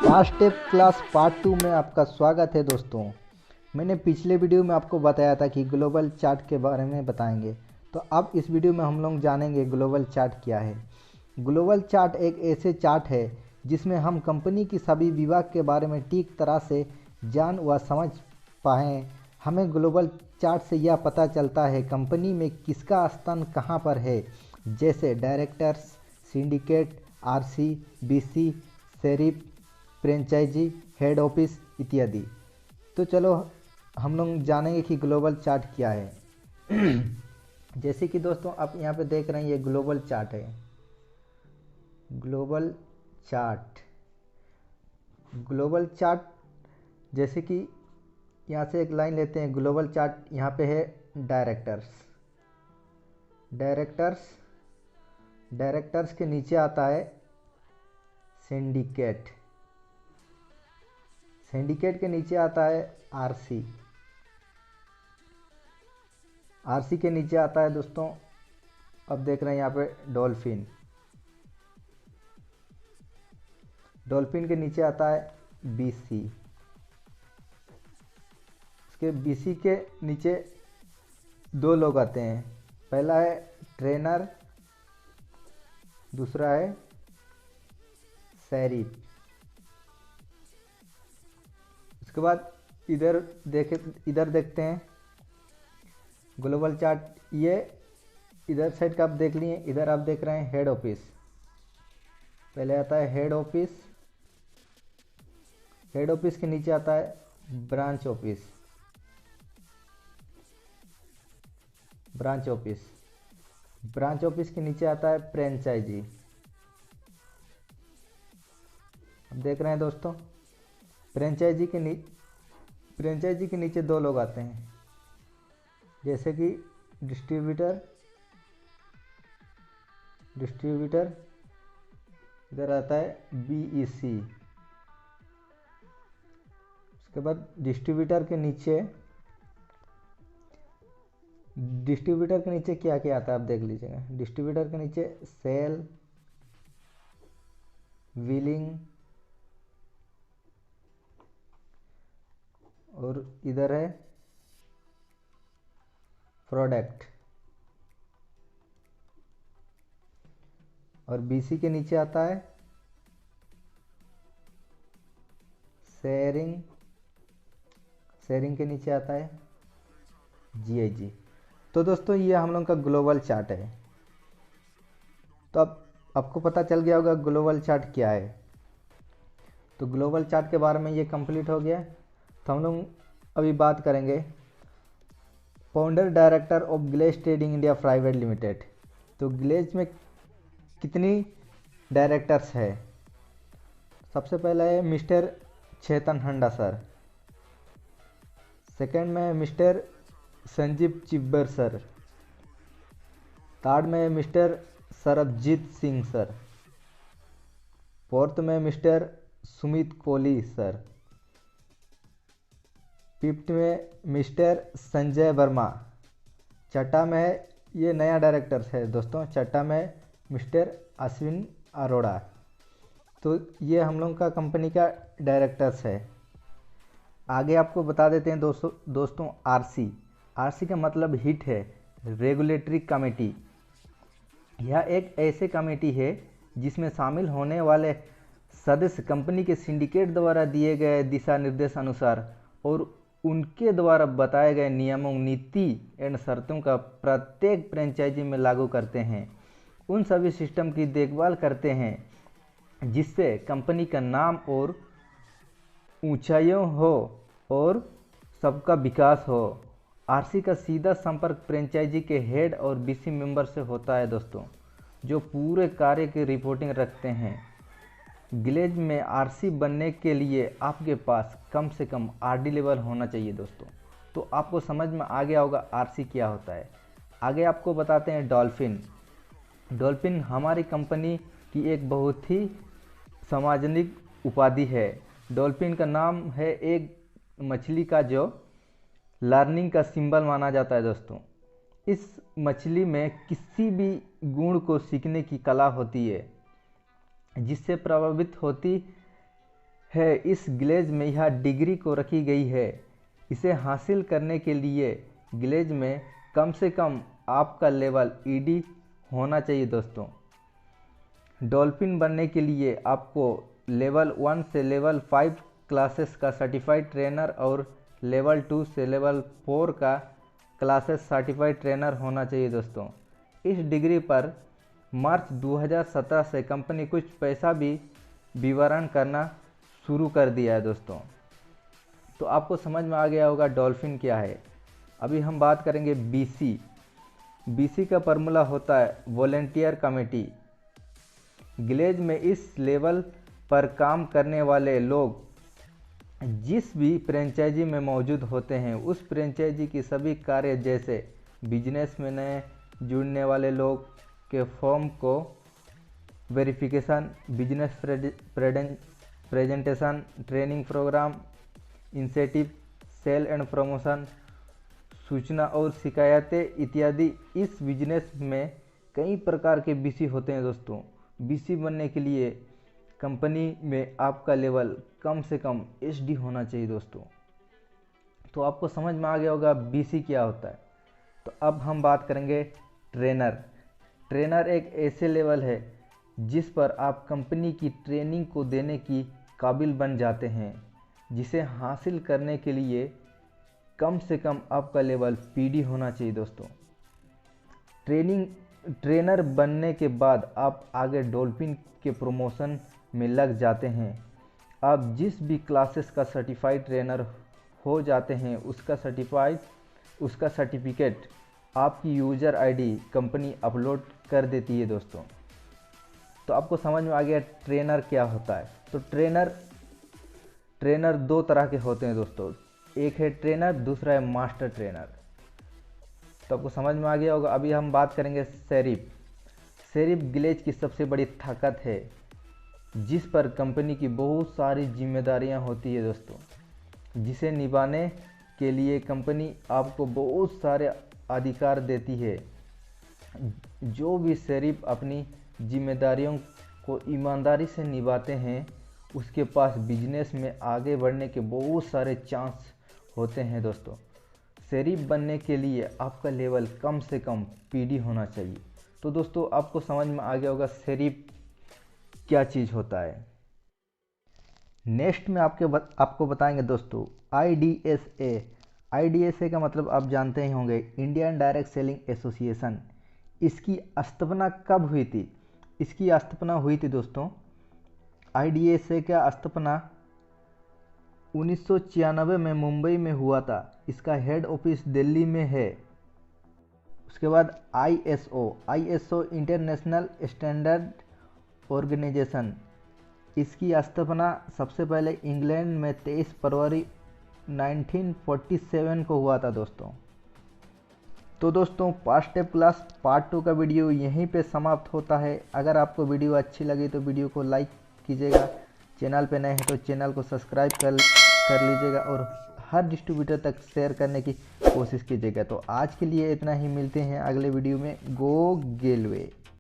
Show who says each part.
Speaker 1: Fast step class part 2 में आपका स्वागत है दोस्तों। मैंने पिछले वीडियो में आपको बताया था कि ग्लोबल चार्ट के बारे में बताएंगे, तो अब इस वीडियो में हम लोग जानेंगे ग्लोबल चार्ट क्या है। ग्लोबल चार्ट एक ऐसे चार्ट है जिसमें हम कंपनी की सभी विभाग के बारे में ठीक तरह से जान व समझ पाएँ। हमें ग्लोबल चार्ट से यह पता चलता है कंपनी में किसका स्थान कहाँ पर है, जैसे directors, syndicate, RC, BC, sheriff, franchisee, head office इत्यादि। तो चलो हम लोग जानेंगे कि ग्लोबल चार्ट क्या है। जैसे कि दोस्तों आप यहाँ पे देख रहे हैं, ये ग्लोबल चार्ट है। ग्लोबल चार्ट, ग्लोबल चार्ट जैसे कि यहाँ से एक लाइन लेते हैं। ग्लोबल चार्ट यहाँ पे है डायरेक्टर्स। डायरेक्टर्स डायरेक्टर्स के नीचे आता है सिंडिकेट। सिंडिकेट के नीचे आता है आरसी। आरसी के नीचे आता है दोस्तों, अब देख रहे हैं यहाँ पे डॉल्फिन। डॉल्फिन के नीचे आता है बीसी। इसके बीसी के नीचे दो लोग आते हैं, पहला है ट्रेनर, दूसरा है शेरिफ। उसके बाद इधर देखते हैं ग्लोबल चार्ट। ये इधर साइड का आप देख लिए, इधर आप देख रहे हैं हेड ऑफिस। पहले आता है हेड ऑफिस। हेड ऑफिस के नीचे आता है branch office. Branch office branch office के नीचे आता है फ्रेंचाइजी। अब देख रहे हैं दोस्तों, फ्रेंचाइजी के नीचे दो लोग आते हैं, जैसे कि डिस्ट्रीब्यूटर। इधर आता है बीईसी। उसके बाद डिस्ट्रीब्यूटर के नीचे क्या क्या आता है आप देख लीजिएगा। डिस्ट्रीब्यूटर के नीचे सेल, व्हीलिंग, और इधर है प्रोडक्ट। और बीसी के नीचे आता है शेयरिंग। शेयरिंग के नीचे आता है जीआईजी। तो दोस्तों ये हम लोग का ग्लोबल चार्ट है। तो अब आपको पता चल गया होगा ग्लोबल चार्ट क्या है। तो ग्लोबल चार्ट के बारे में ये कंप्लीट हो गया। तो हम लोग अभी बात करेंगे founder director of Glaze Trading India Private Limited. तो ग्लेज में कितनी डायरेक्टर्स है? सबसे पहला है मिस्टर चेतन हंडा सर। सेकंड में है mister Sanjeev Chibber sir. Third में है mister Sarabjit Singh sir. Fourth में mister Sumit Kohli sir. Fifth में मिस्टर संजय वर्मा। छठा में ये नया डायरेक्टर्स है दोस्तों, छठा में मिस्टर अश्विन अरोड़ा। तो ये हम लोग का कंपनी का डायरेक्टर्स है। आगे आपको बता देते हैं दोस्तों आरसी। आरसी का मतलब हिट है, रेगुलेटरी कमेटी। यह एक ऐसे कमेटी है जिसमें शामिल होने वाले सदस्य कंपनी के सिंडिकेट द्वारा दिए गए दिशा निर्देश अनुसार और उनके द्वारा बताए गए नियमों, नीति एवं शर्तों का प्रत्येक फ्रेंचाइजी में लागू करते हैं। उन सभी सिस्टम की देखभाल करते हैं जिससे कंपनी का नाम और ऊंचाइयों हो और सबका विकास हो। आरसी का सीधा संपर्क फ्रेंचाइजी के हेड और बीसी मेंबर से होता है दोस्तों, जो पूरे कार्य की रिपोर्टिंग रखते हैं। ग्लेज में आरसी बनने के लिए आपके पास कम से कम आरडी लेवल होना चाहिए दोस्तों। तो आपको समझ में आ गया होगा आरसी क्या होता है। आगे आपको बताते हैं डॉल्फिन। डॉल्फिन हमारी कंपनी की एक बहुत ही सार्वजनिक उपाधि है। डॉल्फिन का नाम है एक मछली का जो लर्निंग का सिंबल माना जाता है दोस्तों। इस मछली में किसी भी गुण को सीखने की कला होती है, जिससे प्रभावित होती है इस ग्लेज में यह डिग्री को रखी गई है। इसे हासिल करने के लिए ग्लेज में कम से कम आपका लेवल ईडी होना चाहिए दोस्तों। डॉल्फिन बनने के लिए आपको लेवल 1 से लेवल 5 क्लासेस का सर्टिफाइड ट्रेनर और लेवल 2 से लेवल 4 का क्लासेस सर्टिफाइड ट्रेनर होना चाहिए दोस्तों। इस डिग्री पर मार्च 2017 से कंपनी कुछ पैसा भी विवरण करना शुरू कर दिया है दोस्तों। तो आपको समझ में आ गया होगा डॉल्फिन क्या है। अभी हम बात करेंगे बीसी। बीसी का फार्मूला होता है वॉलेंटियर कमेटी। ग्लेज में इस लेवल पर काम करने वाले लोग जिस भी फ्रेंचाइजी में मौजूद होते हैं उस फ्रेंचाइजी की सभी कार्य जैसे बिजनेस में नए जुड़ने वाले लोग के फॉर्म को verification, business presentation, training programme, incentive, sale and promotion, सूचना और शिकायतें इत्यादि। इस बिजनेस में कई प्रकार के बीसी होते हैं दोस्तों। बीसी बनने के लिए कंपनी में आपका लेवल कम से कम एचडी होना चाहिए दोस्तों। तो आपको समझ में आ गया होगा बीसी क्या होता है। तो अब हम बात करेंगे ट्रेनर। ट्रेनर एक ऐसे लेवल है जिस पर आप कंपनी की ट्रेनिंग को देने की काबिल बन जाते हैं, जिसे हासिल करने के लिए कम से कम आपका लेवल पीडी होना चाहिए दोस्तों। ट्रेनर बनने के बाद आप आगे डॉल्फिन के प्रमोशन में लग जाते हैं। आप जिस भी क्लासेस का सर्टिफाइड ट्रेनर हो जाते हैं उसका सर्टिफिकेट आपकी यूज़र आईडी कंपनी अपलोड कर देती है दोस्तों। तो आपको समझ में आ गया ट्रेनर क्या होता है। तो ट्रेनर दो तरह के होते हैं दोस्तों, एक है ट्रेनर, दूसरा है मास्टर ट्रेनर। तो आपको समझ में आ गया होगा। अभी हम बात करेंगे सेरिफ। सेरिफ ग्लेज की सबसे बड़ी ताकत है जिस पर कंपनी की बहुत सारी जिम्मेदारियां होती है दोस्तों, जिसे निभाने के लिए कंपनी आपको बहुत सारे अधिकार देती है। जो भी सेरिफ अपनी जिम्मेदारियों को ईमानदारी से निभाते हैं उसके पास बिजनेस में आगे बढ़ने के बहुत सारे चांस होते हैं दोस्तों। सेरिफ बनने के लिए आपका लेवल कम से कम पीडी होना चाहिए। तो दोस्तों आपको समझ में आ गया होगा सेरिफ क्या चीज़ होता है। नेक्स्ट में आपको बताएंगे दोस्तों IDSA। IDSA का मतलब आप जानते ही होंगे, इंडियन डायरेक्ट सेलिंग एसोसिएशन। इसकी स्थापना कब हुई थी? इसकी स्थापना हुई थी दोस्तों, IDSA का स्थापना 1996 में मुंबई में हुआ था। इसका हेड ऑफिस दिल्ली में है। उसके बाद ISO इंटरनेशनल स्टैंडर्ड ऑर्गेनाइजेशन। इसकी स्थापना सबसे पहले इंग्लैंड में 23 फरवरी 1947 को हुआ था दोस्तों। तो दोस्तों पास्ट स्टेप क्लास पार्ट 2 का वीडियो यहीं पे समाप्त होता है। अगर आपको वीडियो अच्छी लगी तो वीडियो को लाइक कीजिएगा, चैनल पे नए हैं तो चैनल को सब्सक्राइब कर लीजिएगा और हर डिस्ट्रीब्यूटर तक शेयर करने की कोशिश कीजिएगा। तो आज के लिए इतना ही, मिलते हैं अगले वीडियो में। गो गेलवे।